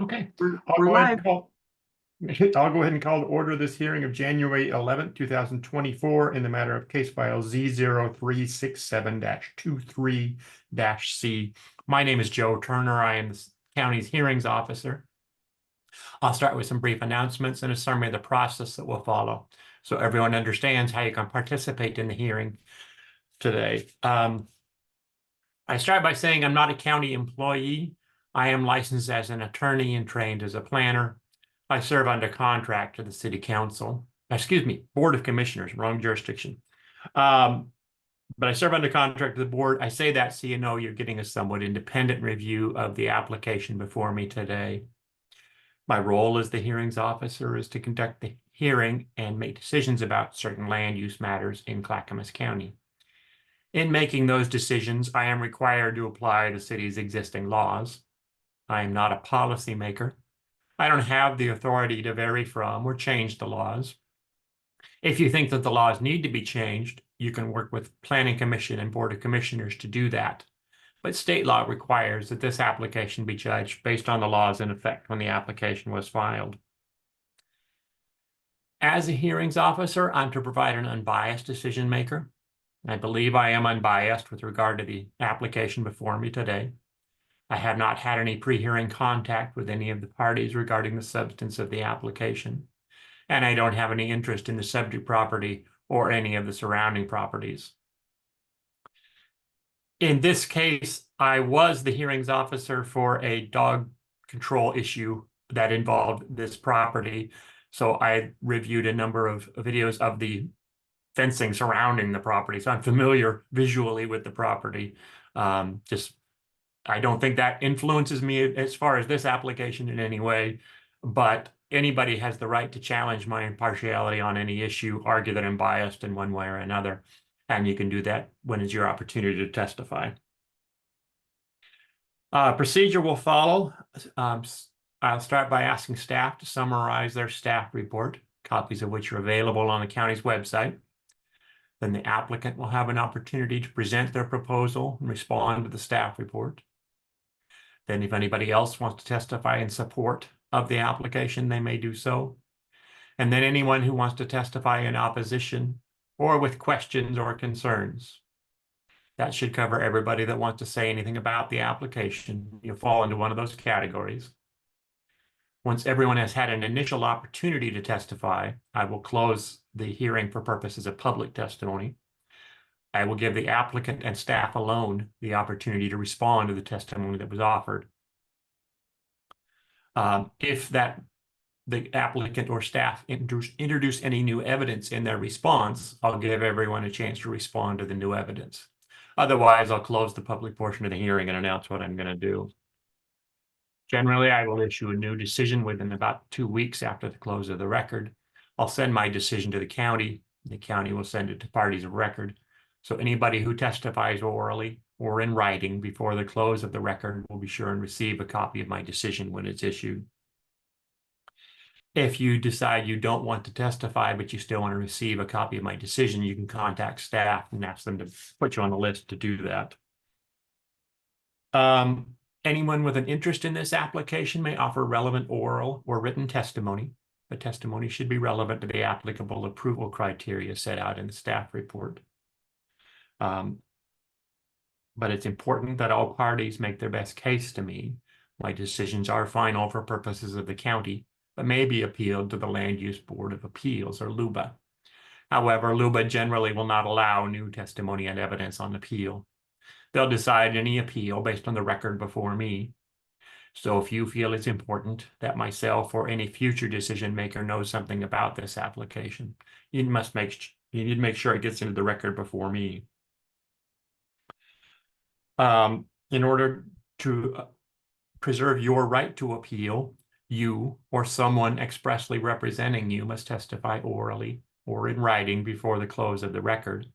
Okay, We're live. I'll go ahead and call to order this hearing of January 11th, 2024 in the matter of case file Z0367-23-C. My name is Joe Turner. I am the county's hearings officer. I'll start with some brief announcements and a summary of the process that will follow, so everyone understands how you can participate in the hearing today. I start by saying I'm not a county employee. I am licensed as an attorney and trained as a planner. I serve under contract to the City Council. Excuse me, Board of Commissioners, wrong jurisdiction. But I serve under contract to the board. I say that so you know you're getting a somewhat independent review of the application before me today. My role as the hearings officer is to conduct the hearing and make decisions about certain land use matters in Clackamas County. In making those decisions, I am required to apply the city's existing laws. I am not a policymaker. I don't have the authority to vary from or change the laws. If you think that the laws need to be changed, you can work with Planning Commission and Board of Commissioners to do that. But state law requires that this application be judged based on the laws in effect when the application was filed. As a hearings officer, I'm to provide an unbiased decision maker. I believe I am unbiased with regard to the application before me today. I have not had any pre-hearing contact with any of the parties regarding the substance of the application, and I don't have any interest in the subject property or any of the surrounding properties. In this case, I was the hearings officer for a dog control issue that involved this property, so I reviewed a number of videos of the fencing surrounding the property, so I'm familiar visually with the property. I don't think that influences me as far as this application in any way, but anybody has the right to challenge my impartiality on any issue, argue that I'm biased in one way or another, and you can do that when it's your opportunity to testify. Procedure will follow. I'll start by asking staff to summarize their staff report, copies of which are available on the county's website. Then the applicant will have an opportunity to present their proposal and respond to the staff report. Then if anybody else wants to testify in support of the application, they may do so. And then anyone who wants to testify in opposition or with questions or concerns. That should cover everybody that wants to say anything about the application. You'll fall into one of those categories. Once everyone has had an initial opportunity to testify, I will close the hearing for purposes of public testimony. I will give the applicant and staff alone the opportunity to respond to the testimony that was offered. If the applicant or staff introduce any new evidence in their response, I'll give everyone a chance to respond to the new evidence. Otherwise, I'll close the public portion of the hearing and announce what I'm going to do. Generally, I will issue a new decision within about 2 weeks after the close of the record. I'll send my decision to the county. The county will send it to parties of record. So anybody who testifies orally or in writing before the close of the record will be sure and receive a copy of my decision when it's issued. If you decide you don't want to testify, but you still want to receive a copy of my decision, you can contact staff and ask them to put you on the list to do that. Anyone with an interest in this application may offer relevant oral or written testimony. The testimony should be relevant to the applicable approval criteria set out in the staff report. But it's important that all parties make their best case to me. My decisions are final for purposes of the county, but may be appealed to the Land Use Board of Appeals, or LUBA. However, LUBA generally will not allow new testimony and evidence on appeal. They'll decide any appeal based on the record before me. So if you feel it's important that myself or any future decision maker knows something about this application, you need to make sure it gets into the record before me. In order to preserve your right to appeal, you or someone expressly representing you must testify orally or in writing before the close of the record.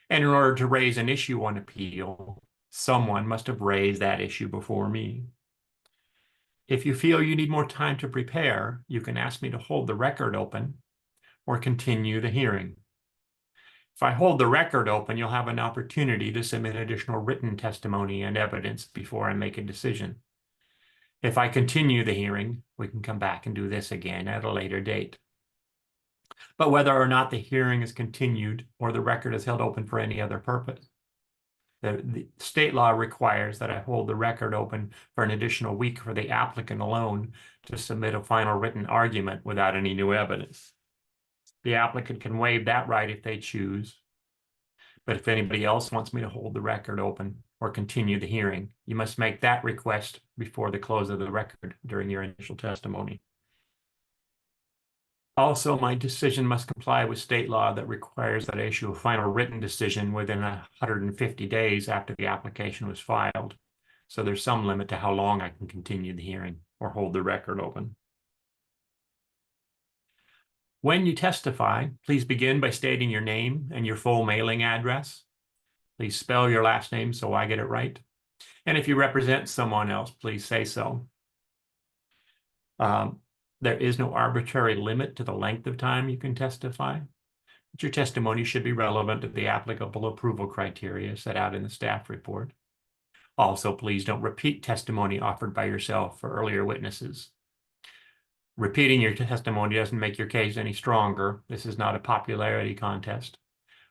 And in order to raise an issue on appeal, someone must have raised that issue before me. If you feel you need more time to prepare, you can ask me to hold the record open or continue the hearing. If I hold the record open, you'll have an opportunity to submit additional written testimony and evidence before I make a decision. If I continue the hearing, we can come back and do this again at a later date. But whether or not the hearing is continued or the record is held open for any other purpose, the state law requires that I hold the record open for an additional week for the applicant alone to submit a final written argument without any new evidence. The applicant can waive that right if they choose. But if anybody else wants me to hold the record open or continue the hearing, you must make that request before the close of the record during your initial testimony. Also, my decision must comply with state law that requires that I issue a final written decision within 150 days after the application was filed. So there's some limit to how long I can continue the hearing or hold the record open. When you testify, please begin by stating your name and your full mailing address. Please spell your last name so I get it right. And if you represent someone else, please say so. There is no arbitrary limit to the length of time you can testify, but your testimony should be relevant to the applicable approval criteria set out in the staff report. Also, please don't repeat testimony offered by yourself or earlier witnesses. Repeating your testimony doesn't make your case any stronger. This is not a popularity contest.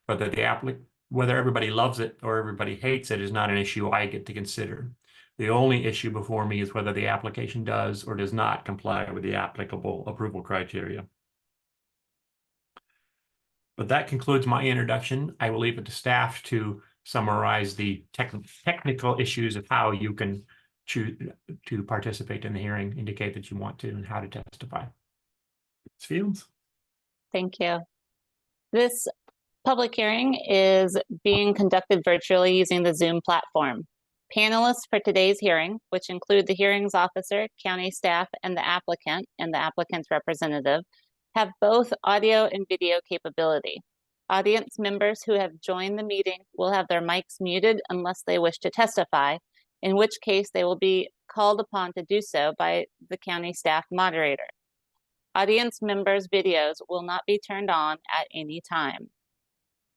Whether everybody loves it or everybody hates it is not an issue I get to consider. The only issue before me is whether the application does or does not comply with the applicable approval criteria. But that concludes my introduction. I will leave it to staff to summarize the technical issues of how you can choose to participate in the hearing, indicate that you want to, and how to testify. Ms. Fields? Thank you. This public hearing is being conducted virtually using the Zoom platform. Panelists for today's hearing, which include the hearings officer, county staff, and the applicant's representative, have both audio and video capability. Audience members who have joined the meeting will have their mics muted unless they wish to testify, in which case they will be called upon to do so by the county staff moderator. Audience members' videos will not be turned on at any time.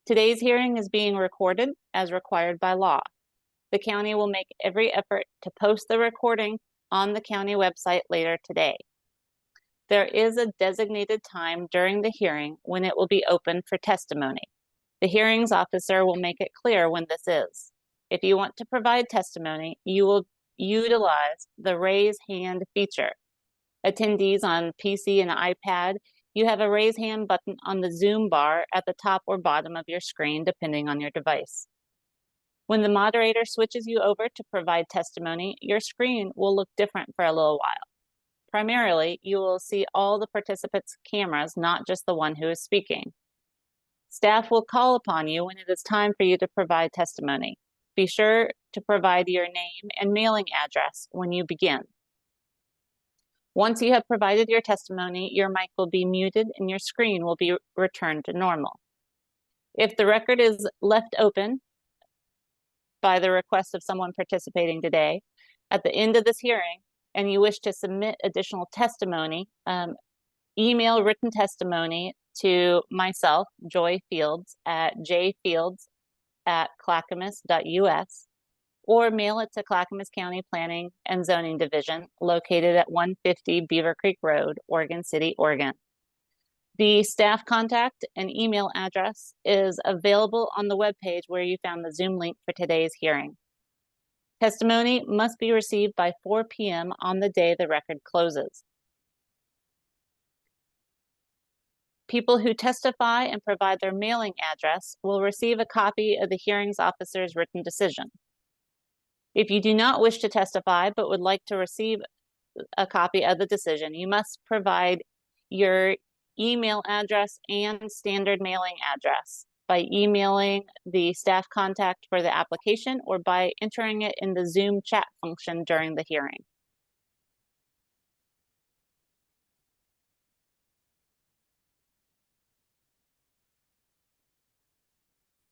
Today's hearing is being recorded as required by law. The county will make every effort to post the recording on the county website later today. There is a designated time during the hearing when it will be open for testimony. The hearings officer will make it clear when this is. If you want to provide testimony, you will utilize the raise hand feature. Attendees on PC and iPad, you have a raise hand button on the Zoom bar at the top or bottom of your screen, depending on your device. When the moderator switches you over to provide testimony, your screen will look different for a little while. Primarily, you will see all the participants' cameras, not just the one who is speaking. Staff will call upon you when it is time for you to provide testimony. Be sure to provide your name and mailing address when you begin. Once you have provided your testimony, your mic will be muted and your screen will be returned to normal. If the record is left open by the request of someone participating today, at the end of this hearing, and you wish to submit additional testimony, email written testimony to myself, Joy Fields, at jfields@clackamas.us, or mail it to Clackamas County Planning and Zoning Division, located at 150 Beaver Creek Road, Oregon City, Oregon. The staff contact and email address is available on the webpage where you found the Zoom link for today's hearing. Testimony must be received by 4 p.m. on the day the record closes. People who testify and provide their mailing address will receive a copy of the hearings officer's written decision. If you do not wish to testify but would like to receive a copy of the decision, you must provide your email address and standard mailing address by emailing the staff contact for the application or by entering it in the Zoom chat function during the hearing.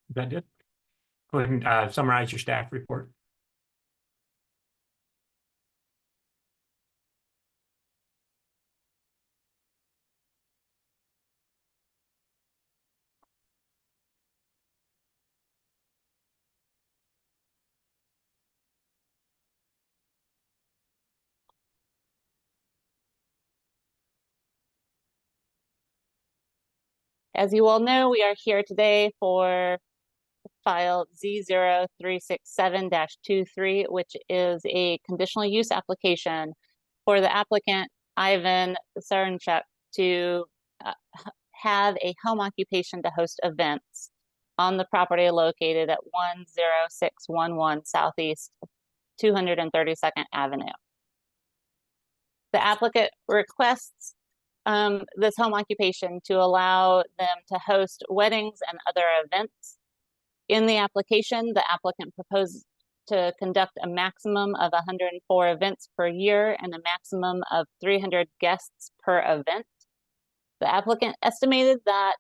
Is that it? Go ahead and summarize your staff report. As you all know, we are here today for file Z0367-23, which is a conditional use application for the applicant Ivan Saranchuk to have a home occupation to host events on the property located at 10611 Southeast 232nd Avenue. The applicant requests this home occupation to allow them to host weddings and other events. In the application, the applicant proposed to conduct a maximum of 104 events per year and a maximum of 300 guests per event. The applicant estimated that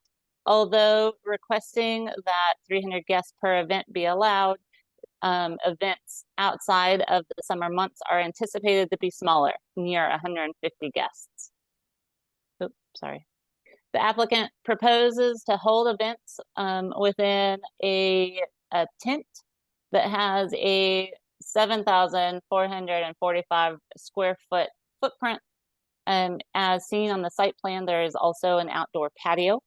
although requesting that 300 guests per event be allowed, events outside of the summer months are anticipated to be smaller, near 150 guests. Oops, sorry. The applicant proposes to hold events within a tent that has a 7,445 square foot footprint. As seen on the site plan, there is also an outdoor patio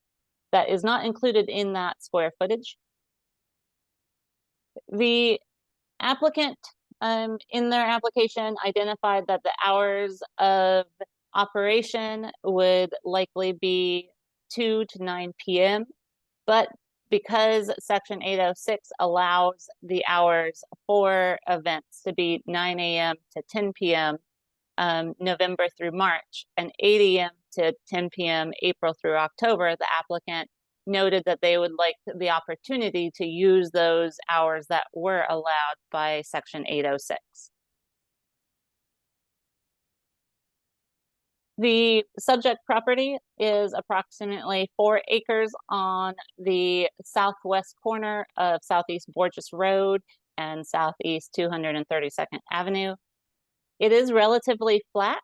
that is not included in that square footage. The applicant in their application identified that the hours of operation would likely be 2 to 9 p.m. But because Section 806 allows the hours for events to be 9 a.m. to 10 p.m. November through March and 8 a.m. to 10 p.m. April through October, the applicant noted that they would like the opportunity to use those hours that were allowed by Section 806. The subject property is approximately 4 acres on the southwest corner of Southeast Borges Road and Southeast 232nd Avenue. It is relatively flat,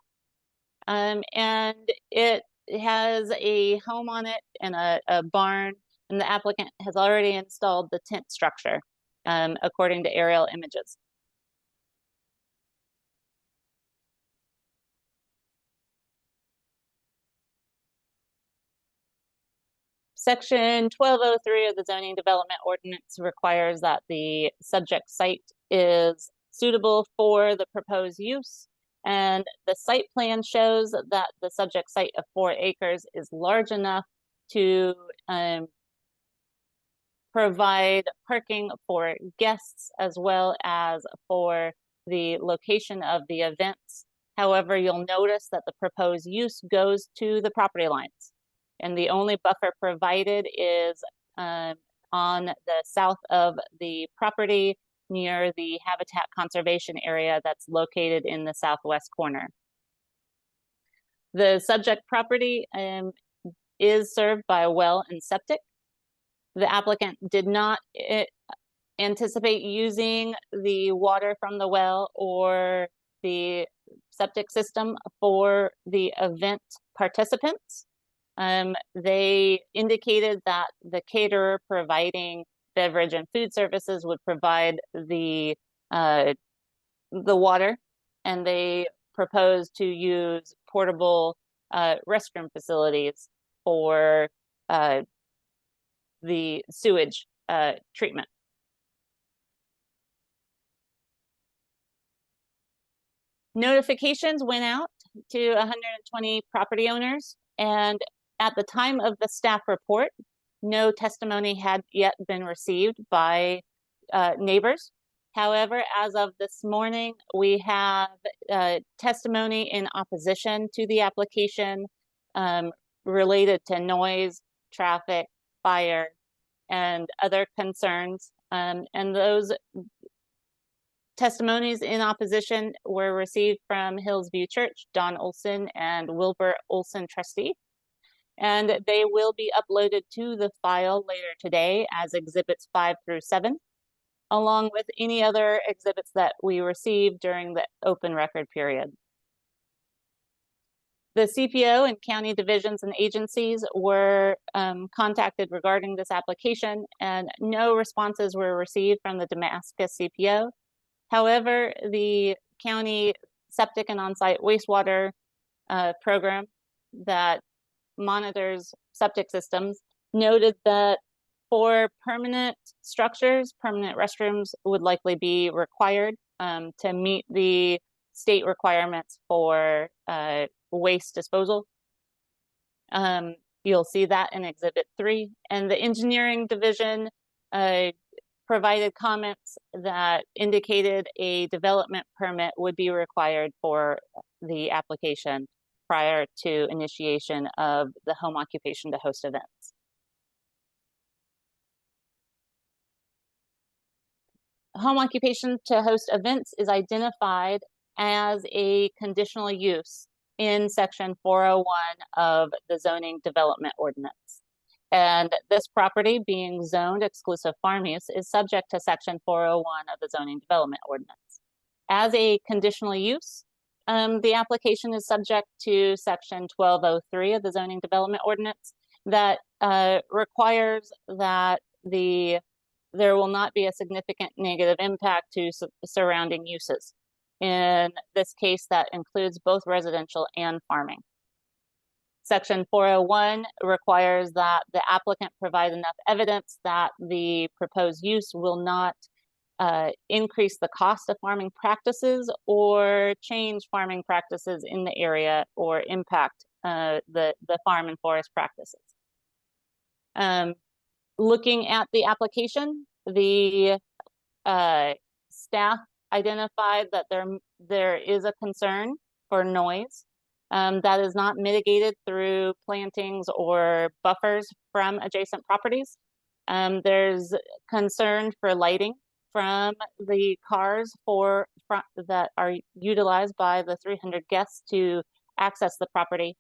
and it has a home on it and a barn, and the applicant has already installed the tent structure, according to aerial images. Section 1203 of the zoning development ordinance requires that the subject site is suitable for the proposed use, and the site plan shows that the subject site of 4 acres is large enough to provide parking for guests as well as for the location of the events. However, you'll notice that the proposed use goes to the property lines, and the only buffer provided is on the south of the property near the habitat conservation area that's located in the southwest corner. The subject property is served by a well and septic. The applicant did not anticipate using the water from the well or the septic system for the event participants. They indicated that the caterer providing beverage and food services would provide the water, and they proposed to use portable restroom facilities for the sewage treatment. Notifications went out to 120 property owners, and at the time of the staff report, no testimony had yet been received by neighbors. However, as of this morning, we have testimony in opposition to the application related to noise, traffic, fire, and other concerns. And those testimonies in opposition were received from Hillsview Church, Don Olson and Wilbur Olson trustee. And they will be uploaded to the file later today as exhibits 5 through 7, along with any other exhibits that we received during the open record period. The CPO and county divisions and agencies were contacted regarding this application, and no responses were received from the Damascus CPO. However, the county septic and on-site wastewater program that monitors septic systems noted that for permanent structures, permanent restrooms would likely be required to meet the state requirements for waste disposal. You'll see that in Exhibit 3. And the engineering division provided comments that indicated a development permit would be required for the application prior to initiation of the home occupation to host events. Home occupation to host events is identified as a conditional use in Section 401 of the zoning development ordinance. And this property being zoned exclusive farm use is subject to Section 401 of the zoning development ordinance. As a conditional use, the application is subject to Section 1203 of the zoning development ordinance that requires that there will not be a significant negative impact to surrounding uses. In this case, that includes both residential and farming. Section 401 requires that the applicant provide enough evidence that the proposed use will not increase the cost of farming practices or change farming practices in the area or impact the farm and forest practices. Looking at the application, the staff identified that there is a concern for noise that is not mitigated through plantings or buffers from adjacent properties. There's concern for lighting from the cars that are utilized by the 300 guests to access the property.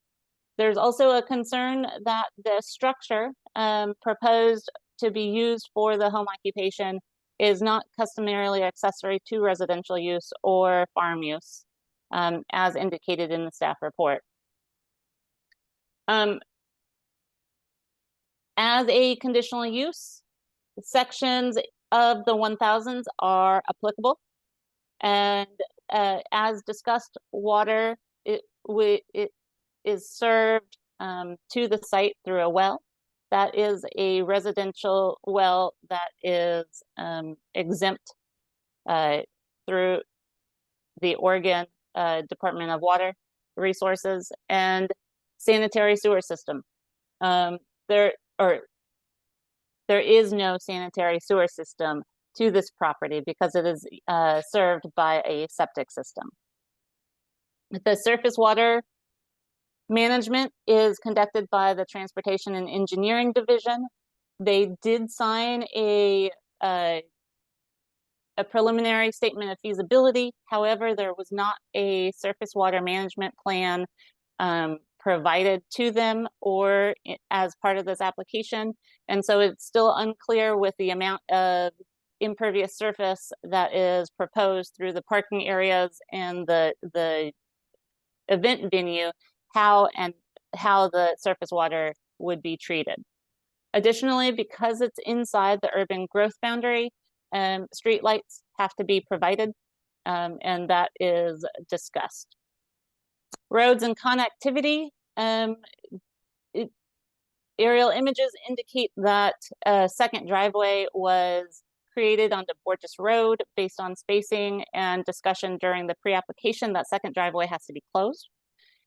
There's also a concern that the structure proposed to be used for the home occupation is not customarily accessory to residential use or farm use, as indicated in the staff report. As a conditional use, sections of the 1000s are applicable. And as discussed, water, it is served to the site through a well. That is a residential well that is exempt through the Oregon Department of Water Resources and sanitary sewer system. There is no sanitary sewer system to this property because it is served by a septic system. The surface water management is conducted by the Transportation and Engineering Division. They did sign a preliminary statement of feasibility. However, there was not a surface water management plan provided to them or as part of this application. And so it's still unclear with the amount of impervious surface that is proposed through the parking areas and the event venue, how the surface water would be treated. Additionally, because it's inside the urban growth boundary, street lights have to be provided, and that is discussed. Roads and connectivity. Aerial images indicate that a second driveway was created onto Borges Road based on spacing and discussion during the pre-application. That second driveway has to be closed.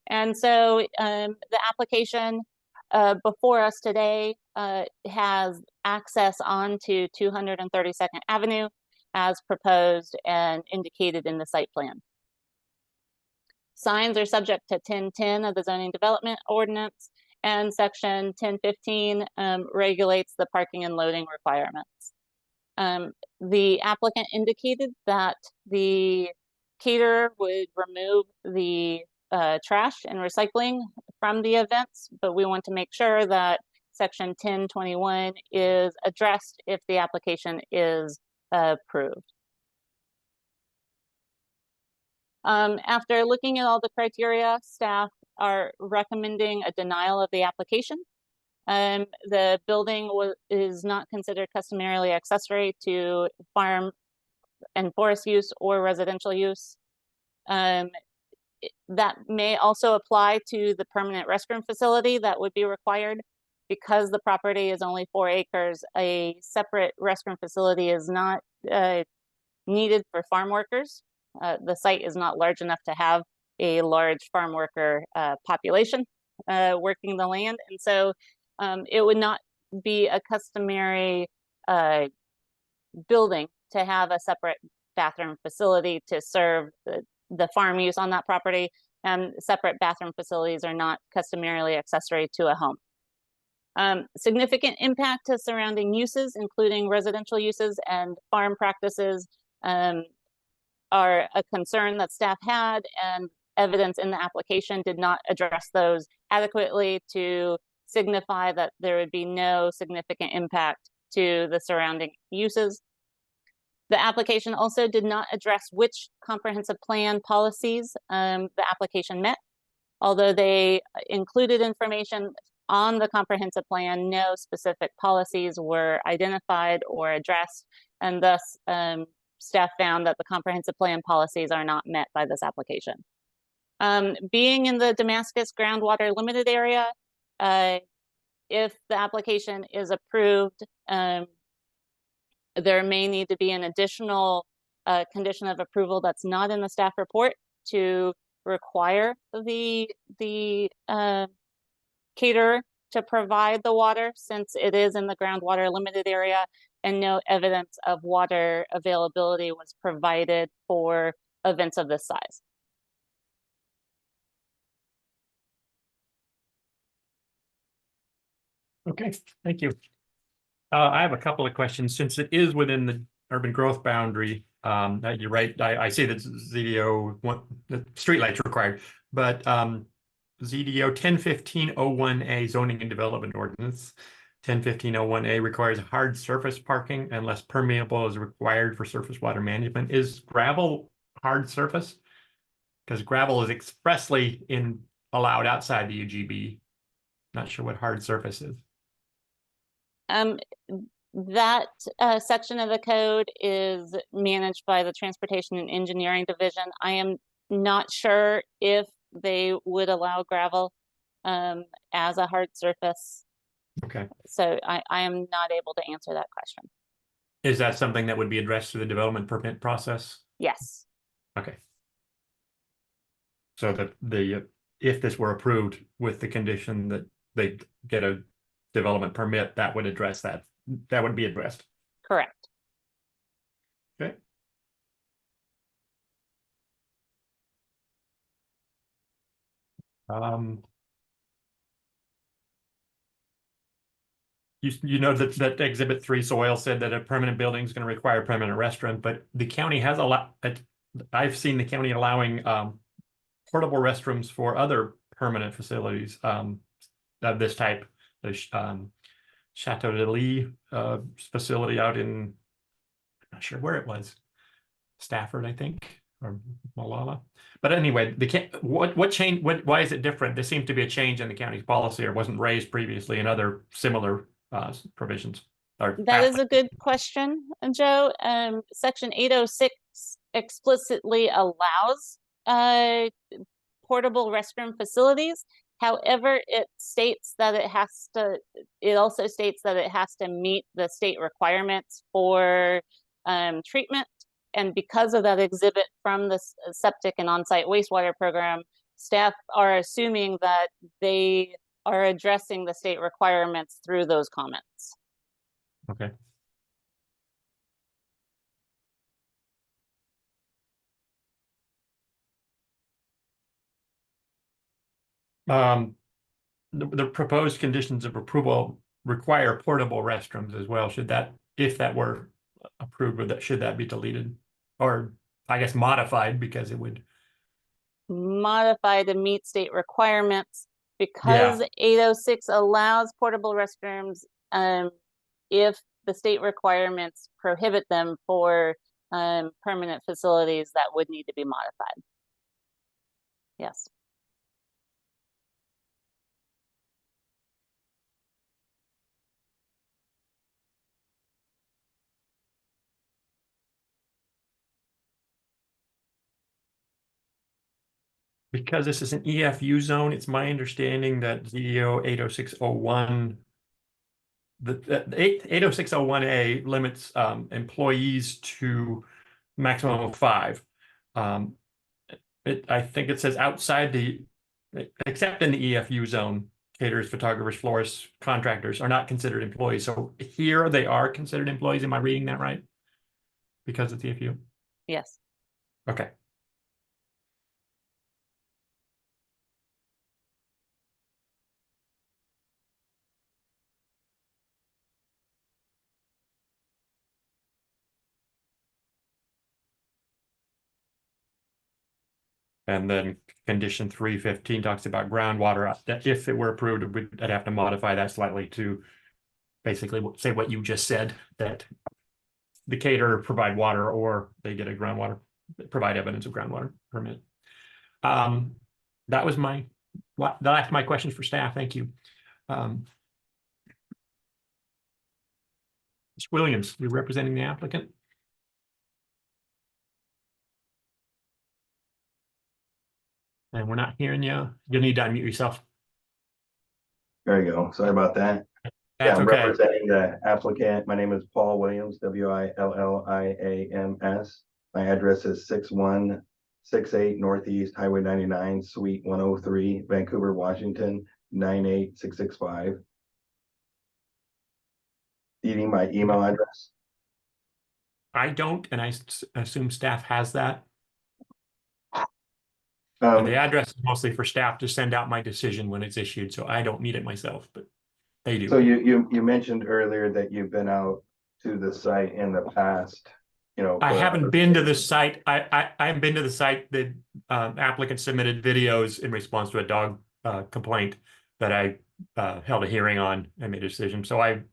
And so the application before us today has access onto 232nd Avenue as proposed and indicated in the site plan. Signs are subject to 1010 of the zoning development ordinance, and section 1015 regulates the parking and loading requirements. The applicant indicated that the caterer would remove the trash and recycling from the events, but we want to make sure that section 1021 is addressed if the application is approved. After looking at all the criteria, staff are recommending a denial of the application. The building is not considered customarily accessory to farm and forest use or residential use. That may also apply to the permanent restroom facility that would be required because the property is only 4 acres, a separate restroom facility is not needed for farm workers. The site is not large enough to have a large farm worker population working the land. And so it would not be a customary building to have a separate bathroom facility to serve the farm use on that property. And separate bathroom facilities are not customarily accessory to a home. Significant impact to surrounding uses, including residential uses and farm practices, are a concern that staff had, and evidence in the application did not address those adequately to signify that there would be no significant impact to the surrounding uses. The application also did not address which comprehensive plan policies the application met. Although they included information on the comprehensive plan, no specific policies were identified or addressed, and thus staff found that the comprehensive plan policies are not met by this application. Being in the Damascus groundwater limited area, if the application is approved, there may need to be an additional condition of approval that's not in the staff report to require the caterer to provide the water, since it is in the groundwater limited area and no evidence of water availability was provided for events of this size. Okay, thank you. I have a couple of questions. Since it is within the urban growth boundary, you're right. I see that ZDO the streetlights required, but ZDO 1015-01A zoning and development ordinance 1015-01A requires hard surface parking unless permeable is required for surface water management. Is gravel hard surface? Because gravel is expressly allowed outside the UGB. Not sure what hard surface is. That section of the code is managed by the Transportation and Engineering Division. I am not sure if they would allow gravel as a hard surface. Okay. So I am not able to answer that question. Is that something that would be addressed through the development permit process? Yes. Okay. So that if this were approved with the condition that they get a development permit, that would address that. That would be addressed. Correct. Okay. You know that Exhibit 3 soil said that a permanent building is going to require a permanent restaurant, but the county has a lot. I've seen the county allowing portable restrooms for other permanent facilities of this type. The Chateau de Lis facility out in, I'm not sure where it was, Stafford, I think, or Malala. But anyway, what change? Why is it different? There seems to be a change in the county's policy, or wasn't raised previously in other similar provisions. That is a good question, Joe. Section 806 explicitly allows portable restroom facilities. However, it states that it also states that it has to meet the state requirements for treatment. And because of that exhibit from the septic and on-site wastewater program, staff are assuming that they are addressing the state requirements through those comments. Okay. The proposed conditions of approval require portable restrooms as well. If that were approved, should that be deleted? Or I guess modified, because it would modify to meet state requirements, because 806 allows portable restrooms. If the state requirements prohibit them for permanent facilities, that would need to be modified. Yes. Because this is an EFU zone, it's my understanding that ZDO 80601 the 80601A limits employees to maximum of 5. I think it says outside except in the EFU zone, caterers, photographers, florists, contractors are not considered employees. So here they are considered employees. Am I reading that right? Because it's EFU? Yes. Okay. And then condition 315 talks about groundwater. If it were approved, I'd have to modify that slightly to basically say what you just said, that the caterer provide water or they get a groundwater, provide evidence of groundwater permit. That was that's my questions for staff. Thank you. Ms. Williams, you're representing the applicant. And we're not hearing you. You'll need to unmute yourself. There you go. Sorry about that. That's I'm okay. representing the applicant. My name is Paul Williams, Williams. My address is 6168 Northeast Highway 99, Suite 103, Vancouver, Washington, 98665. Eating my email address. I don't, and I assume staff has that. And the address is mostly for staff to send out my decision when it's issued, so I don't need it myself, but they do. So you mentioned earlier that you've been out to the site in the past, I haven't been to the site. I haven't been to the site. The applicant submitted videos in response to a dog complaint that I held a hearing on and made a decision. So I've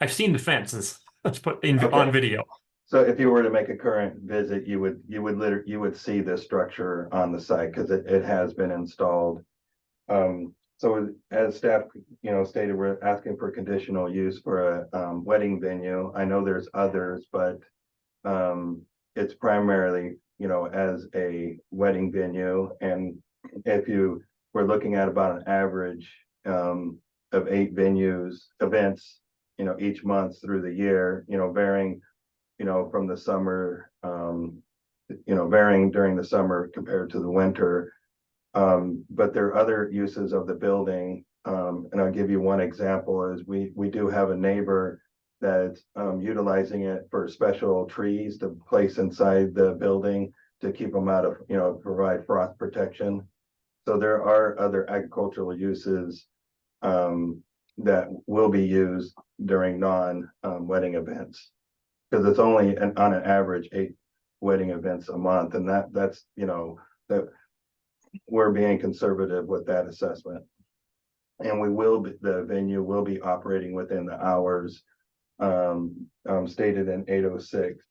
seen the fences. Let's put on video. So if you were to make a current visit, you would see this structure on the site because it has been installed. So as staff, stated, we're asking for conditional use for a wedding venue. I know there's others, but it's primarily, as a wedding venue. And if you were looking at about an average of 8 events, each month through the year, varying from the summer, varying during the summer compared to the winter. But there are other uses of the building. And I'll give you one example is we do have a neighbor that's utilizing it for special trees to place inside the building to keep them out of, provide frost protection. So there are other agricultural uses that will be used during non-wedding events. Because it's only on an average 8 wedding events a month, and that's that we're being conservative with that assessment. And the venue will be operating within the hours stated in 806.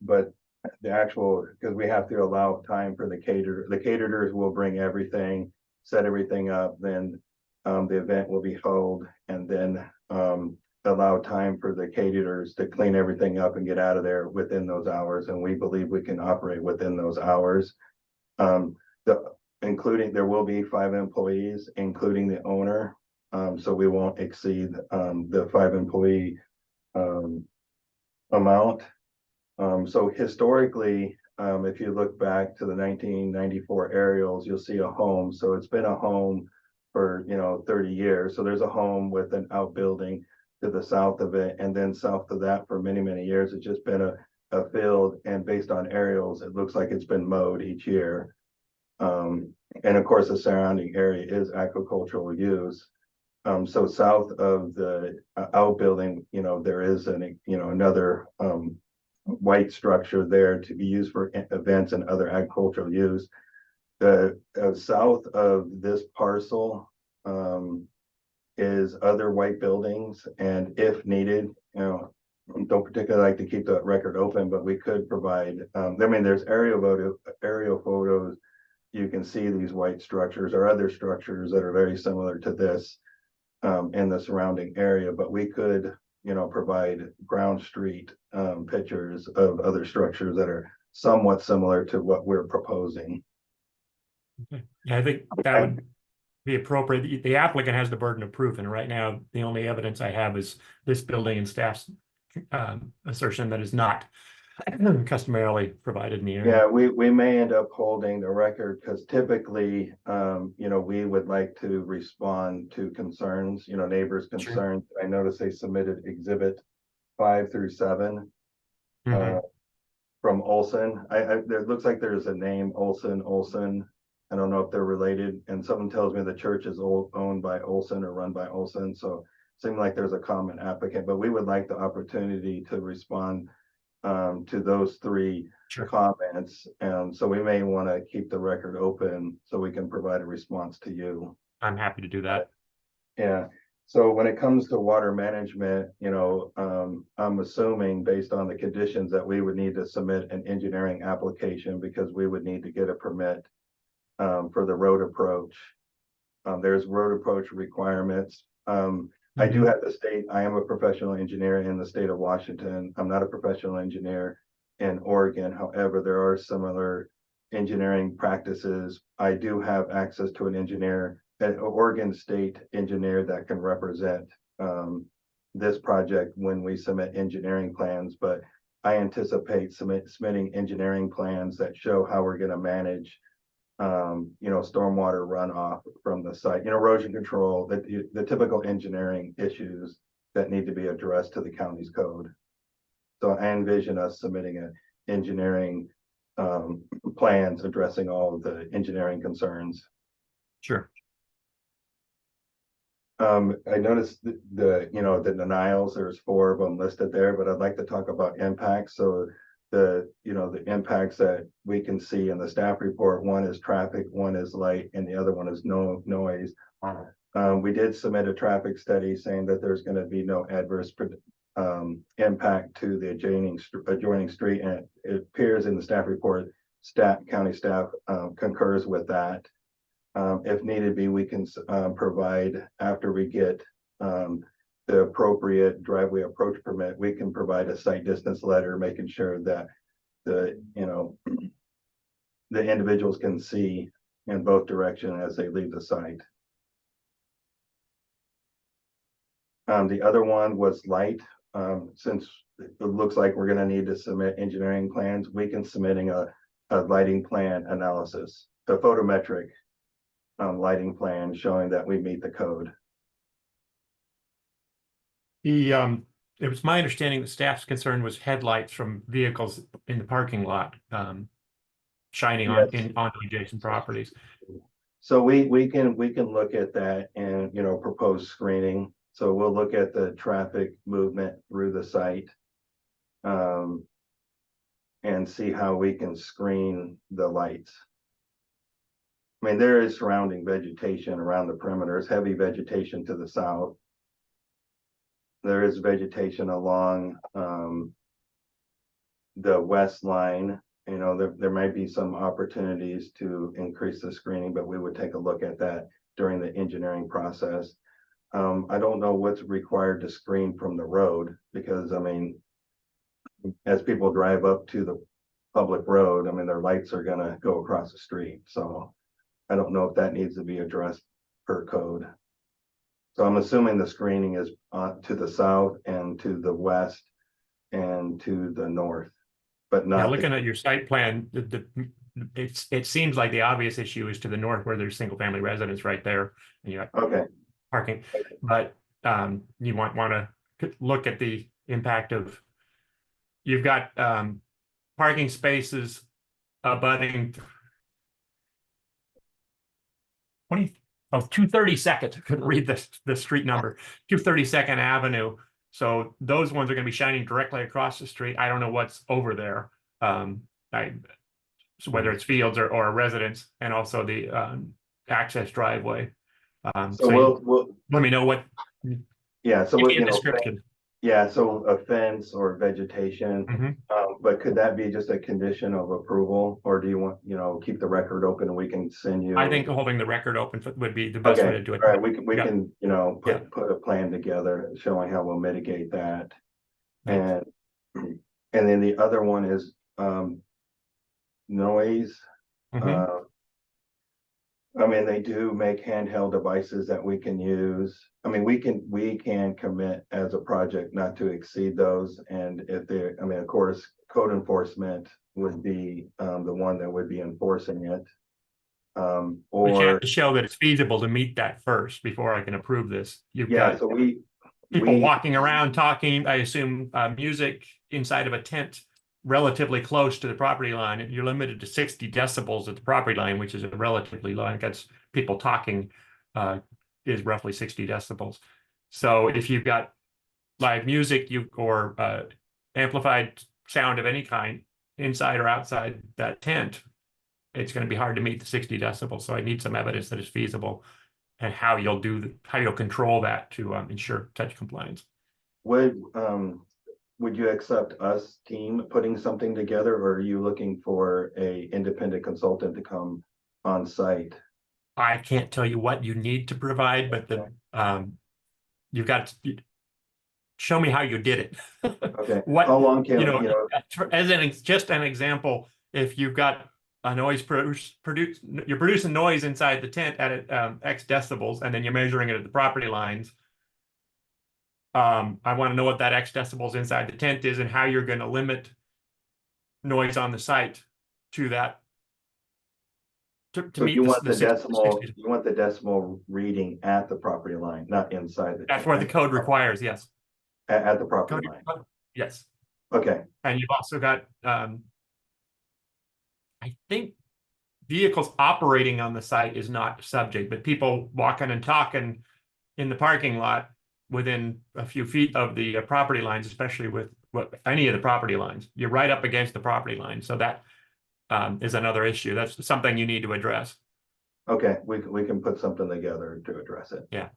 But the actual, because we have to allow time for the caterers will bring everything, set everything up, then the event will be held, and then allow time for the caterers to clean everything up and get out of there within those hours. And we believe we can operate within those hours. There will be 5 employees, including the owner. So we won't exceed the 5 employee amount. So historically, if you look back to the 1994 aerials, you'll see a home. So it's been a home for 30 years. So there's a home with an outbuilding to the south of it, and then south of that for many, many years, it's just been a field. And based on aerials, it looks like it's been mowed each year. And of course, the surrounding area is agricultural use. So south of the outbuilding, there is another white structure there to be used for events and other agricultural use. The south of this parcel is other white buildings, and if needed, don't particularly like to keep the record open, but we could provide. There's aerial photos. You can see these white structures or other structures that are very similar to this in the surrounding area, but we could, provide ground street pictures of other structures that are somewhat similar to what we're proposing. Okay. Yeah, I think that would be appropriate. The applicant has the burden of proof, and right now, the only evidence I have is this building and staff's assertion that is not customarily provided in the area. Yeah, we may end up holding the record because typically, we would like to respond to concerns, neighbors' Sure. concerns. I noticed they submitted exhibit 5 through 7 Mhm. from Olson. There looks like there's a name Olson. I don't know if they're related, and someone tells me the church is owned by Olson or run by Olson, so it seems like there's a common applicant, but we would like the opportunity to respond to those 3 Sure. comments. And so we may want to keep the record open so we can provide a response to you. I'm happy to do that. Yeah. So when it comes to water management, I'm assuming based on the conditions that we would need to submit an engineering application because we would need to get a permit for the road approach. There's road approach requirements. I do have I am a professional engineer in the state of Washington. I'm not a professional engineer in Oregon. However, there are similar engineering practices. I do have access to an Oregon state engineer that can represent this project when we submit engineering plans, but I anticipate submitting engineering plans that show how we're going to manage stormwater runoff from the site, erosion control, the typical engineering issues that need to be addressed to the county's code. So I envision us submitting an engineering plans addressing all of the engineering concerns. Sure. I noticed the denials, there's 4 of them listed there, but I'd like to talk about impacts. So the impacts that we can see in the staff report, one is traffic, one is light, and the other one is noise. We did submit a traffic study saying that there's going to be no adverse impact to the adjoining street, and it appears in the staff report, county staff concurs with that. If needed be, we can provide, after we get the appropriate driveway approach permit, we can provide a site distance letter, making sure that the individuals can see in both directions as they leave the site. The other one was light. Since it looks like we're going to need to submit engineering plans, we can submitting a lighting plan analysis, a photometric lighting plan showing that we meet the code. It was my understanding that staff's concern was headlights from vehicles in the parking lot, shining onto adjacent properties. So we can look at that and propose screening. So we'll look at the traffic movement through the site and see how we can screen the lights. I mean, there is surrounding vegetation around the perimeters, heavy vegetation to the south. There is vegetation along the west line. There might be some opportunities to increase the screening, but we would take a look at that during the engineering process. I don't know what's required to screen from the road because, I mean, as people drive up to the public road, I mean, their lights are going to go across the street. So I don't know if that needs to be addressed per code. So I'm assuming the screening is to the south and to the west and to the north, but not. Yeah, looking at your site plan, it seems like the obvious issue is to the north where there's single family residence right there. And you got parking, but you want to look at the impact of, you've got parking spaces abutting 232nd. I couldn't read the street number. 232nd Avenue. So those ones are going to be shining directly across the street. I don't know what's over there. So whether it's fields or a residence, and also the access driveway. So we'll let me know what. Yeah. So give me a description. Yeah, so a fence or vegetation, but could that be just a condition of approval, or do you want, keep the record open and we can send you? I think holding the record open would be the best way to do it. All right, we can put a plan together showing how we'll mitigate that. And then the other one is noise. I mean, they do make handheld devices that we can use. I mean, we can commit as a project not to exceed those. And if they, I mean, of course, code enforcement would be the one that would be enforcing it. But you have Or to show that it's feasible to meet that first before I can approve this. You've yeah, got so people we walking around talking, I assume, music inside of a tent relatively close to the property line. And you're limited to 60 decibels at the property line, which is a relatively low. I guess people talking is roughly 60 decibels. So if you've got live music or amplified sound of any kind inside or outside that tent, it's going to be hard to meet the 60 decibels. So I need some evidence that it's feasible and how you'll control that to ensure such compliance. would you accept us team putting something together, or are you looking for a independent consultant to come on site? I can't tell you what you need to provide, but you've got to show me how you did it. Okay. What, How long can, just an example, if you've got a noise you're producing noise inside the tent at X decibels, and then you're measuring it at the property lines. I want to know what that X decibels inside the tent is and how you're going to limit noise on the site to that. To so meet you want the 60. you want the decimal reading at the property line, not inside the. That's what the code requires, yes. At the property line. Yes. Okay, And you've also got, I think vehicles operating on the site is not subject, but people walking and talking in the parking lot within a few feet of the property lines, especially with any of the property lines, you're right up against the property line. So that is another issue. That's something you need to address. okay, we can put something together to address it. Yeah.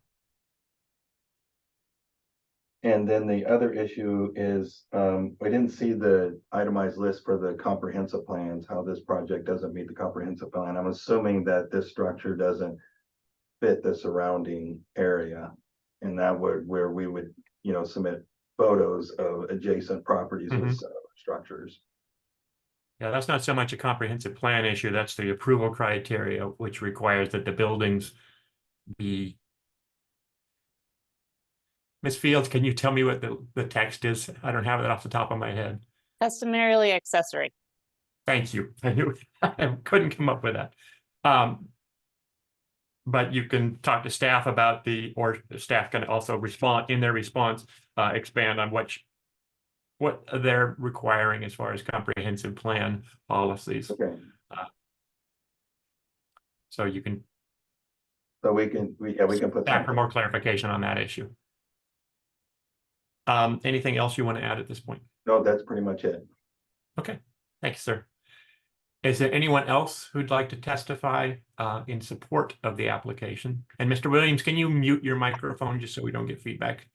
And then the other issue is, we didn't see the itemized list for the comprehensive plans, how this project doesn't meet the comprehensive plan. I'm assuming that this structure doesn't fit the surrounding area. And that would, where we would, submit photos of adjacent properties with structures. Yeah, that's not so much a comprehensive plan issue. That's the approval criteria, which requires that the buildings be. Ms. Fields, can you tell me what the text is? I don't have it off the top of my head. Customarily accessory. Thank you. I knew I couldn't come up with that. But you can talk to staff about or the staff can also respond in their response, expand on what they're requiring as far as comprehensive plan policies. Okay. So you can. So we can put Staff for more clarification on that issue. Anything else you want to add at this point? No, that's pretty much it. Okay, thanks, sir. Is there anyone else who'd like to testify in support of the application? And Mr. Williams, can you mute your microphone just so we don't get feedback?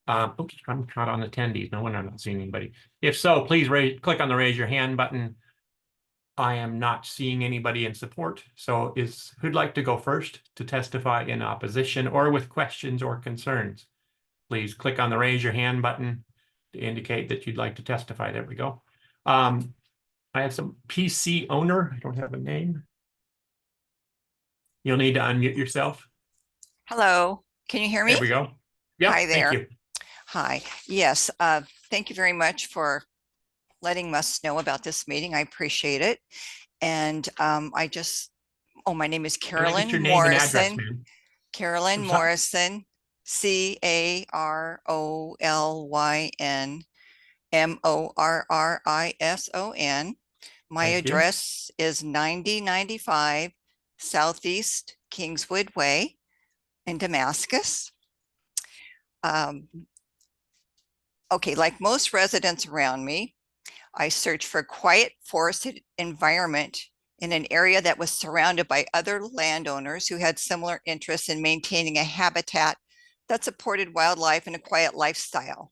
Oops, I'm not on attendees. No wonder I'm not seeing anybody. If so, please click on the raise your hand button. I am not seeing anybody in support. So who'd like to go first to testify in opposition or with questions or concerns? Please click on the raise your hand button to indicate that you'd like to testify. There we go. I have some PC owner. I don't have a name. You'll need to unmute yourself. Hello, can you hear me? There we go. Yeah, Hi there. thank you. Hi, yes, thank you very much for letting us know about this meeting. I appreciate it. And my name is Can I get your Carolyn name and address, Morrison. ma'am? Carolyn I'm sorry. Morrison, CAROLYN My Thank you. address is 9095 Southeast Kingswood Way in Damascus. Okay, like most residents around me, I searched for a quiet forested environment in an area that was surrounded by other landowners who had similar interests in maintaining a habitat that supported wildlife and a quiet lifestyle.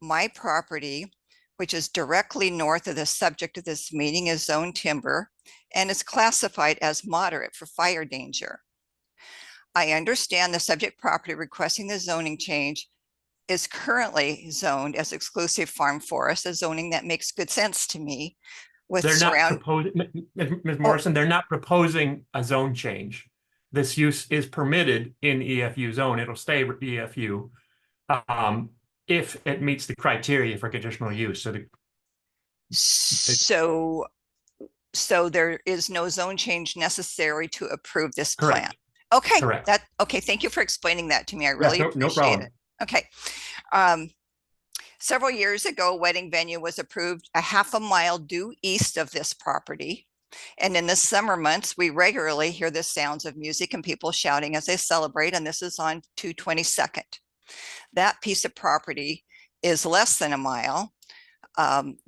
My property, which is directly north of the subject of this meeting, is zoned timber and is classified as moderate for fire danger. I understand the subject property requesting the zoning change is currently zoned as exclusive farm forest, a zoning that makes good sense to me. with They're not surround, proposing, Ms. Morrison, they're not proposing a zone change. This use is permitted in EFU zone. It'll stay with EFU. If it meets the criteria for conditional use. So so there is no zone change necessary to approve this plan. correct, Okay, correct. okay. Thank you for explaining that to me. I Yeah, really no appreciate problem. it. Okay. Several years ago, a wedding venue was approved a half a mile due east of this property. And in the summer months, we regularly hear the sounds of music and people shouting as they celebrate. And this is on 222nd. That piece of property is less than a mile from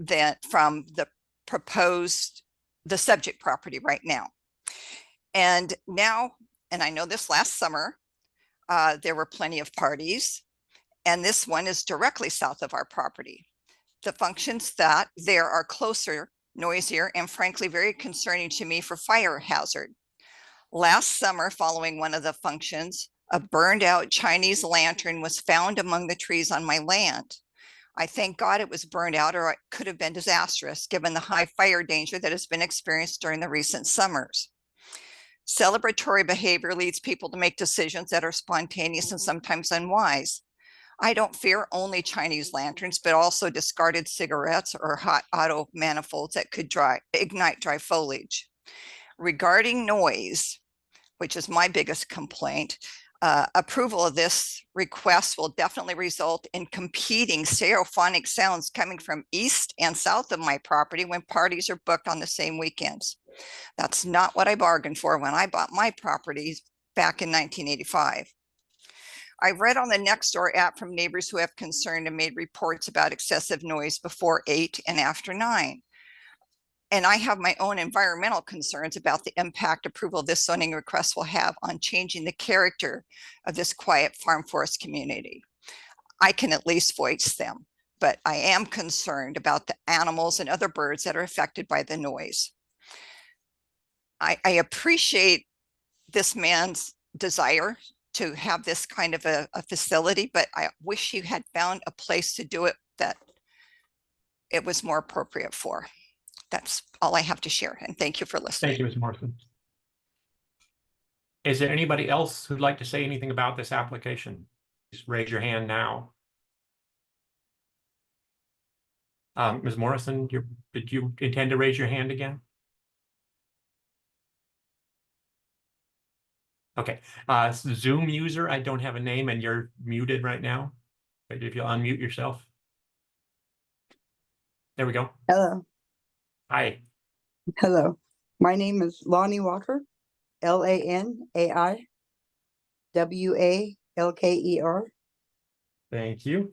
the subject property right now. And now, and I know this last summer, there were plenty of parties, and this one is directly south of our property. The functions that there are closer, noisier, and frankly, very concerning to me for fire hazard. Last summer, following one of the functions, a burned out Chinese lantern was found among the trees on my land. I thank God it was burned out, or it could have been disastrous given the high fire danger that has been experienced during the recent summers. Celebratory behavior leads people to make decisions that are spontaneous and sometimes unwise. I don't fear only Chinese lanterns, but also discarded cigarettes or hot auto manifolds that could ignite dry foliage. Regarding noise, which is my biggest complaint, approval of this request will definitely result in competing stereophonic sounds coming from east and south of my property when parties are booked on the same weekends. That's not what I bargained for when I bought my properties back in 1985. I read on the Nextdoor app from neighbors who have concern and made reports about excessive noise before 8 and after 9. And I have my own environmental concerns about the impact approval this zoning request will have on changing the character of this quiet farm forest community. I can at least voice them, but I am concerned about the animals and other birds that are affected by the noise. I appreciate this man's desire to have this kind of a facility, but I wish you had found a place to do it that it was more appropriate for. That's all I have to share. And thank you for listening. Thank you, Ms. Morrison. Is there anybody else who'd like to say anything about this application? Just raise your hand now. Ms. Morrison, did you intend to raise your hand again? Okay, Zoom user, I don't have a name and you're muted right now. But if you'll unmute yourself. There we go. Hello. Hi. Hello. My name is Lonnie Walker, LANAIWALKER. Thank you.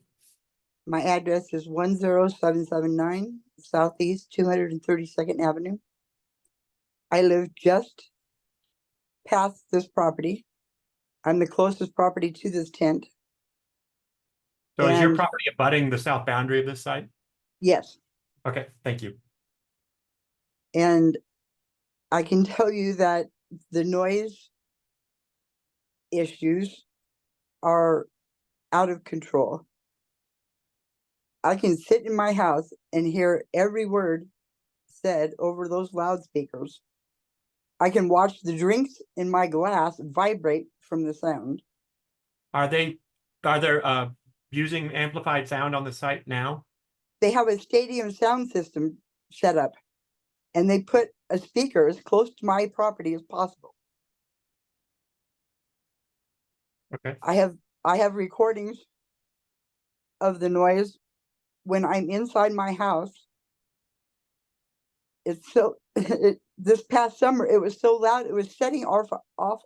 My address is 10779 Southeast 232nd Avenue. I live just past this property. I'm the closest property to this tent. So is your And- property abutting the south boundary of this site? Yes. Okay, thank you. And I can tell you that the noise issues are out of control. I can sit in my house and hear every word said over those loudspeakers. I can watch the drinks in my glass vibrate from the sound. Are there using amplified sound on the site now? They have a stadium sound system set up, and they put a speaker as close to my property as possible. Okay. I have recordings of the noise when I'm inside my house. It's so this past summer it was so loud it was setting off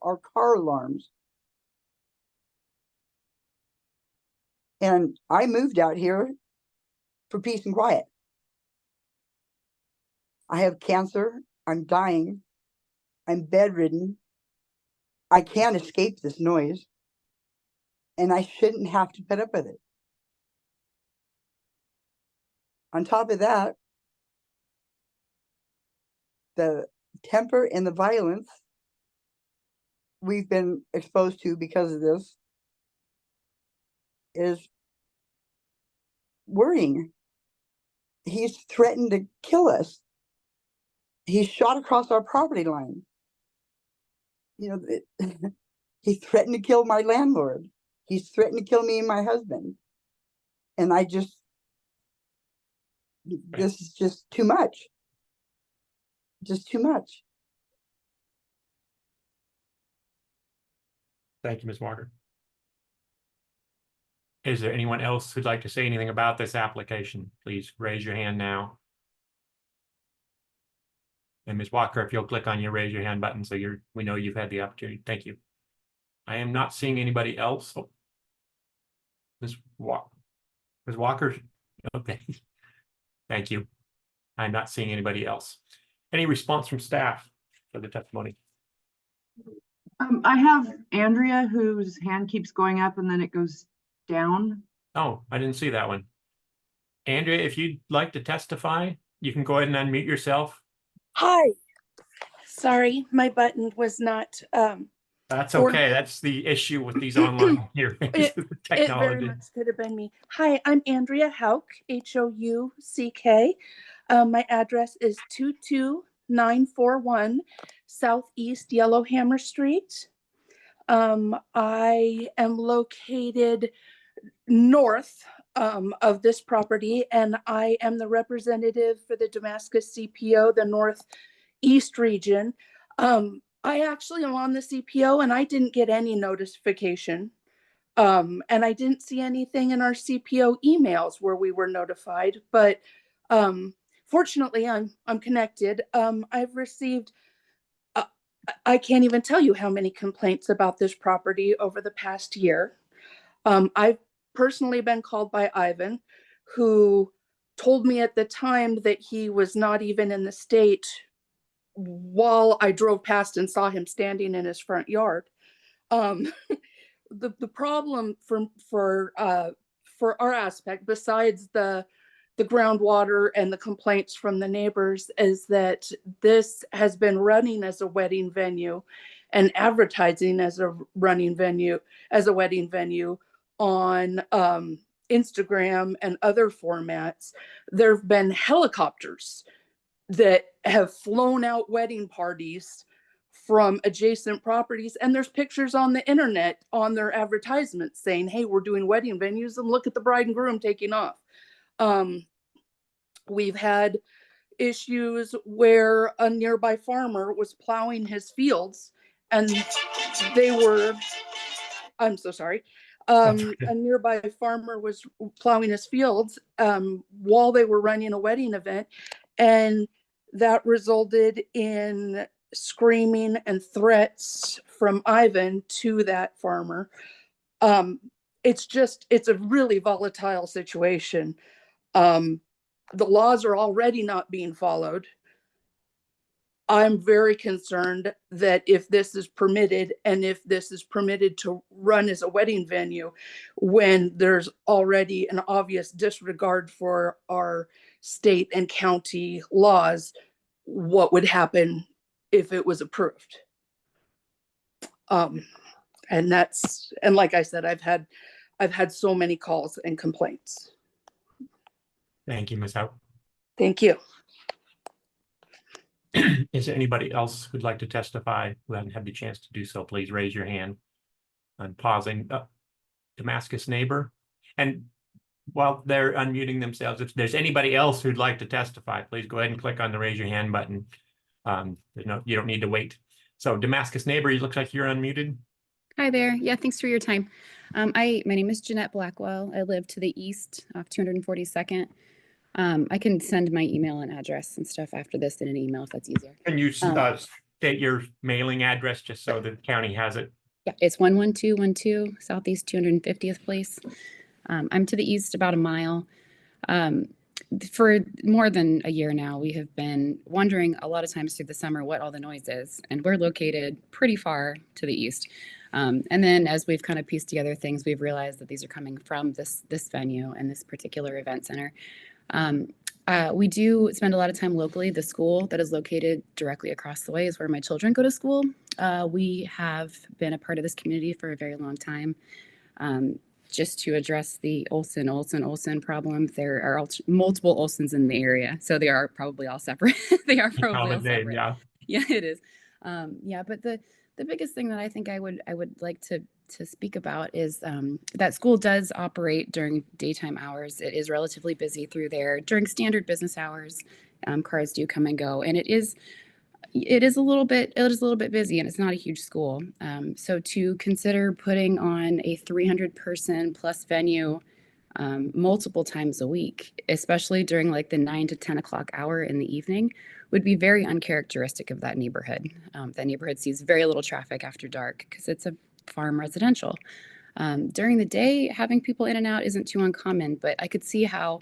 our car alarms. And I moved out here for peace and quiet. I have cancer. I'm dying. I'm bedridden. I can't escape this noise. And I shouldn't have to put up with it. On top of that, the temper and the violence we've been exposed to because of this is worrying. He's threatened to kill us he shot across our property line. You know, he threatened to kill my landlord. He's threatened to kill me and my husband. And this is just too much. Just too much. Thank you, Ms. Walker. Is there anyone else who'd like to say anything about this application? Please raise your hand now. And Ms. Walker, if you'll click on your raise your hand button so we know you've had the opportunity. Thank you. I am not seeing anybody else. Oh. Ms. Walker, okay. Thank you. I'm not seeing anybody else. Any response from staff for the testimony? I have Andrea, whose hand keeps going up and then it goes down. Oh, I didn't see that one. Andrea, if you'd like to testify, you can go ahead and unmute yourself. Hi. Sorry, my button was not, That's Or- okay. That's the issue with these online hearings. It very Technology. much could have been me. Hi, I'm Andrea Houck, Houck. My address is 22941 Southeast Yellowhammer Street. I am located north of this property, and I am the representative for the Damascus CPO, the Northeast region. I actually am on the CPO and I didn't get any notification. And I didn't see anything in our CPO emails where we were notified, but fortunately I'm connected. I've received, I can't even tell you how many complaints about this property over the past year. I've personally been called by Ivan, who told me at the time that he was not even in the state while I drove past and saw him standing in his front yard. The problem for our aspect, besides the groundwater and the complaints from the neighbors, is that this has been running as a wedding venue and advertising as a wedding venue on Instagram and other formats. There have been helicopters that have flown out wedding parties from adjacent properties, and there's pictures on the internet on their advertisements saying, hey, we're doing wedding venues and look at the bride and groom taking off. We've had issues where a nearby farmer was plowing his fields and they were, I'm so sorry. A nearby farmer was plowing his fields while they were running a wedding event, and that resulted in screaming and threats from Ivan to that farmer. It's a really volatile situation. The laws are already not being followed. I'm very concerned that if this is permitted, and if this is permitted to run as a wedding venue, when there's already an obvious disregard for our state and county laws, what would happen if it was approved? And like I said, I've had so many calls and complaints. Thank you, Ms. Howe. Thank you. Is there anybody else who'd like to testify who hasn't had the chance to do so? Please raise your hand. I'm pausing. Damascus neighbor. And while they're unmuting themselves, if there's anybody else who'd like to testify, please go ahead and click on the raise your hand button. You don't need to wait. So Damascus neighbor, it looks like you're unmuted. Hi there. Yeah, thanks for your time. My name is Jeanette Blackwell. I live to the east off 242nd. I can send my email and address and stuff after this in an email if that's easier. Can you state your mailing address just so the county has it? Yeah, it's 11212 Southeast 250th place. I'm to the east about a mile. For more than a year now, we have been wondering a lot of times through the summer what all the noise is, and we're located pretty far to the east. And then as we've kind of pieced together things, we've realized that these are coming from this venue and this particular event center. We do spend a lot of time locally. The school that is located directly across the way is where my children go to school. We have been a part of this community for a very long time. just to address the Olson problem, there are multiple Olsons in the area, so they are probably all separate. They are probably all Common name, separate. yeah. Yeah, it is. Yeah, but the biggest thing that I think I would like to speak about is that school does operate during daytime hours. It is relatively busy through there during standard business hours. Cars do come and go, and it is a little bit busy, and it's not a huge school. So to consider putting on a 300 person plus venue multiple times a week, especially during like the 9 to 10 o'clock hour in the evening, would be very uncharacteristic of that neighborhood. That neighborhood sees very little traffic after dark because it's a farm residential. During the day, having people in and out isn't too uncommon, but I could see how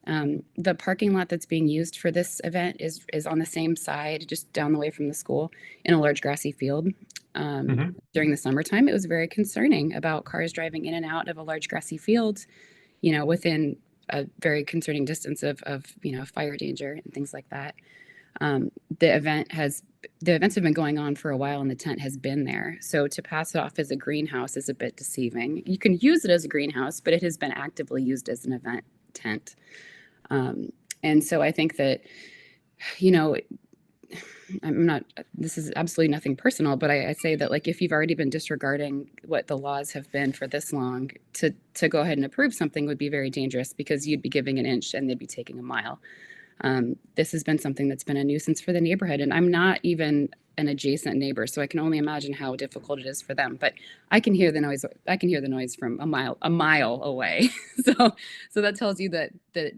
the parking lot that's being used for this event is on the same side, just down the way from the school, in a large grassy field. During the summertime, it was very concerning about cars driving in and out of a large grassy field, you know, within a very concerning distance of you know, fire danger and things like that. The events have been going on for a while, and the tent has been there. So to pass it off as a greenhouse is a bit deceiving. You can use it as a greenhouse, but it has been actively used as an event tent. And so I think that, you know, this is absolutely nothing personal, but I say that, like, if you've already been disregarding what the laws have been for this long, to go ahead and approve something would be very dangerous, because you'd be giving an inch and they'd be taking a mile. This has been something that's been a nuisance for the neighborhood, and I'm not even an adjacent neighbor, so I can only imagine how difficult it is for them. But I can hear the noise. I can hear the noise from a mile away. So that tells you that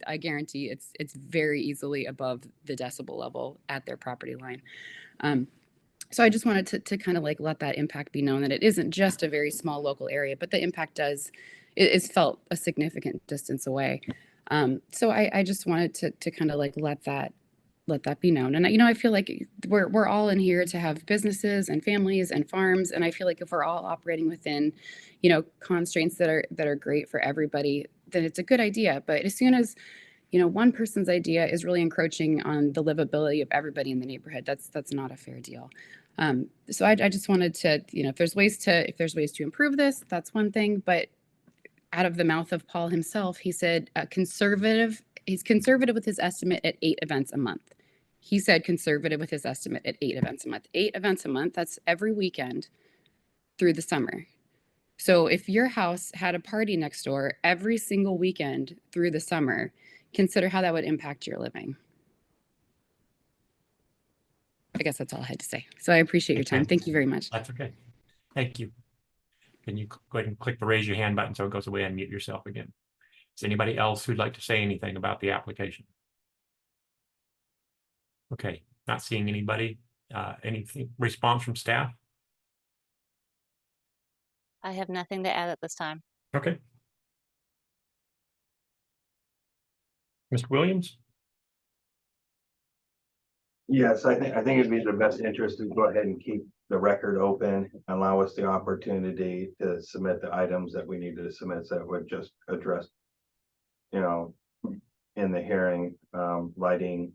I guarantee it's very easily above the decibel level at their property line. So I just wanted to kind of like let that impact be known, that it isn't just a very small local area, but the impact is felt a significant distance away. So I just wanted to kind of like let that be known. And, you know, I feel like we're all in here to have businesses and families and farms. And I feel like if we're all operating within, you know, constraints that are great for everybody, then it's a good idea. But as soon as, you know, one person's idea is really encroaching on the livability of everybody in the neighborhood, that's not a fair deal. So I just wanted to, you know, if there's ways to improve this, that's one thing. But out of the mouth of Paul himself, he said he's conservative with his estimate at 8 events a month. He said conservative with his estimate at 8 events a month. 8 events a month, that's every weekend through the summer. So if your house had a party next door every single weekend through the summer, consider how that would impact your living. I guess that's all I had to say. So I appreciate your time. Okay. Thank you very much. That's okay. Thank you. Can you go ahead and click the raise your hand button so it goes away and mute yourself again? Is anybody else who'd like to say anything about the application? Okay, not seeing anybody. Anything, response from staff? I have nothing to add at this time. Okay. Mr. Williams? Yes, I think it'd be the best interest to go ahead and keep the record open, allow us the opportunity to submit the items that we needed to submit that would just address, you know, in the hearing, lighting,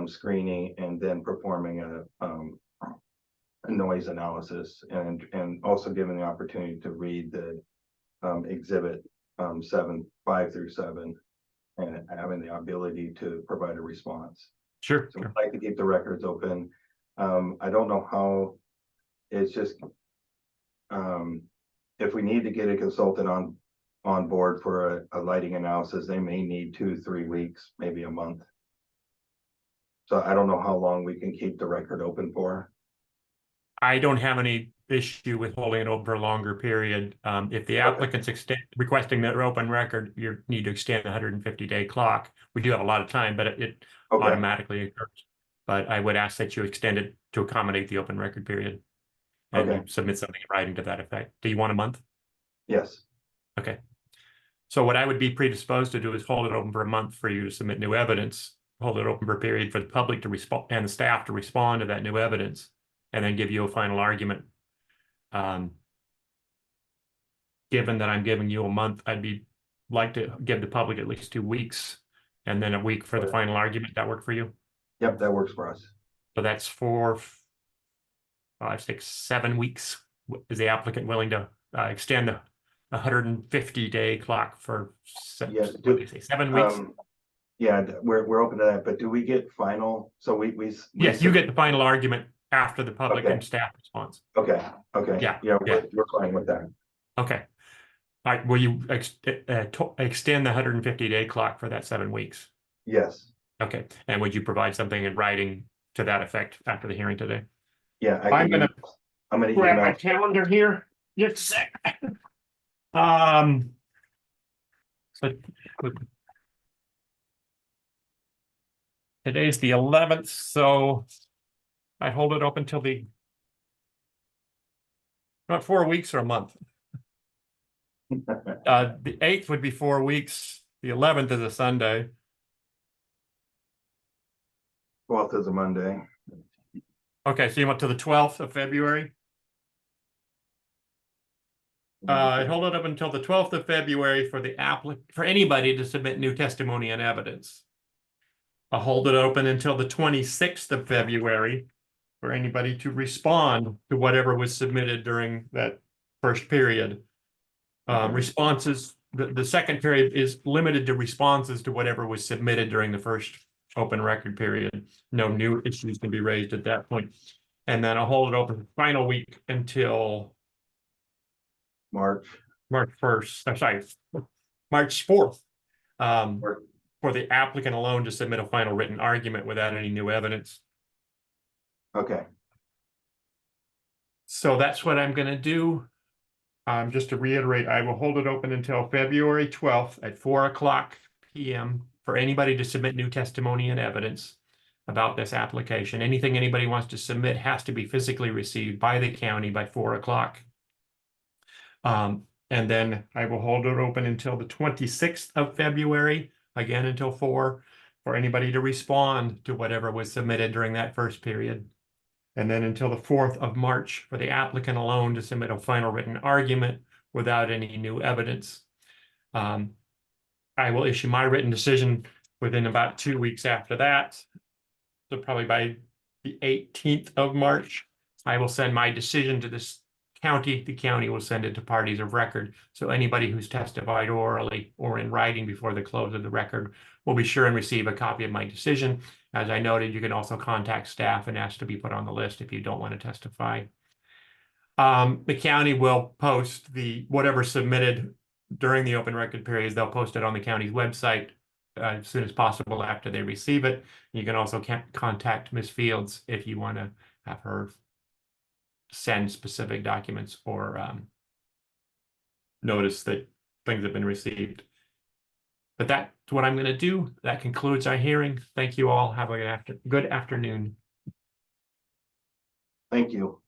screening, and then performing a noise analysis, and also given the opportunity to read the exhibit 5 through 7, and having the ability to provide a response. Sure. So we'd like to keep the records open. I don't know how, it's just, if we need to get a consultant on board for a lighting analysis, they may need 2-3 weeks, maybe a month. So I don't know how long we can keep the record open for. I don't have any issue with holding it open for a longer period. If the applicant's requesting that open record, you need to extend the 150-day clock. We do have a lot of time, but it Okay, automatically occurs. But I would ask that you extend it to accommodate the open record period. And Okay. you submit something in writing to that effect. Do you want a month? yes, Okay. So what I would be predisposed to do is hold it open for a month for you to submit new evidence, hold it open for a period for the public to respond and the staff to respond to that new evidence, and then give you a final argument. Given that I'm giving you a month, I'd like to give the public at least 2 weeks, and then a week for the final argument. That work for you? yep, that works for us. So that's 4, 5, 6, 7 weeks. Is the applicant willing to extend 150-day clock for Yes, what do you say, 7 weeks? Yeah, we're open to that, but do we get final? So we Yes, you get the final argument after the public Okay. and staff response. Okay, Yeah, yeah, yeah. we're fine with that. Okay. All right, will you extend the 150-day clock for that 7 weeks? Yes, Okay, and would you provide something in writing to that effect after the hearing today? yeah, I'm gonna I'm gonna grab my email. calendar here, just a sec. So today's the 11th, so I hold it open till about 4 weeks or a month. The 8th would be 4 weeks. The 11th is a Sunday. 12th is a Monday. Okay, so you went to the 12th of February? I hold it up until the 12th of February for for anybody to submit new testimony and evidence. I'll hold it open until the 26th of February for anybody to respond to whatever was submitted during that first period. Responses, the second period is limited to responses to whatever was submitted during the first open record period. No new issues can be raised at that point. And then I'll hold it open the final week until March. March 1st, I'm sorry, March 4th. March. For the applicant alone to submit a final written argument without any new evidence. Okay, So that's what I'm gonna do. Just to reiterate, I will hold it open until February 12th at 4:00 p.m. for anybody to submit new testimony and evidence about this application. Anything anybody wants to submit has to be physically received by the county by 4:00. And then I will hold it open until the 26th of February, again until 4, for anybody to respond to whatever was submitted during that first period. And then until the 4th of March for the applicant alone to submit a final written argument without any new evidence. I will issue my written decision within about 2 weeks after that. So probably by the 18th of March, I will send my decision to this county. The county will send it to parties of record. So anybody who's testified orally or in writing before the close of the record will be sure and receive a copy of my decision. As I noted, you can also contact staff and ask to be put on the list if you don't want to testify. The county will post whatever submitted during the open record periods. They'll post it on the county's website as soon as possible after they receive it. You can also contact Ms. Fields if you want to have her send specific documents or notice that things have been received. But that's what I'm going to do. That concludes our hearing. Thank you all. Have a good afternoon. thank you.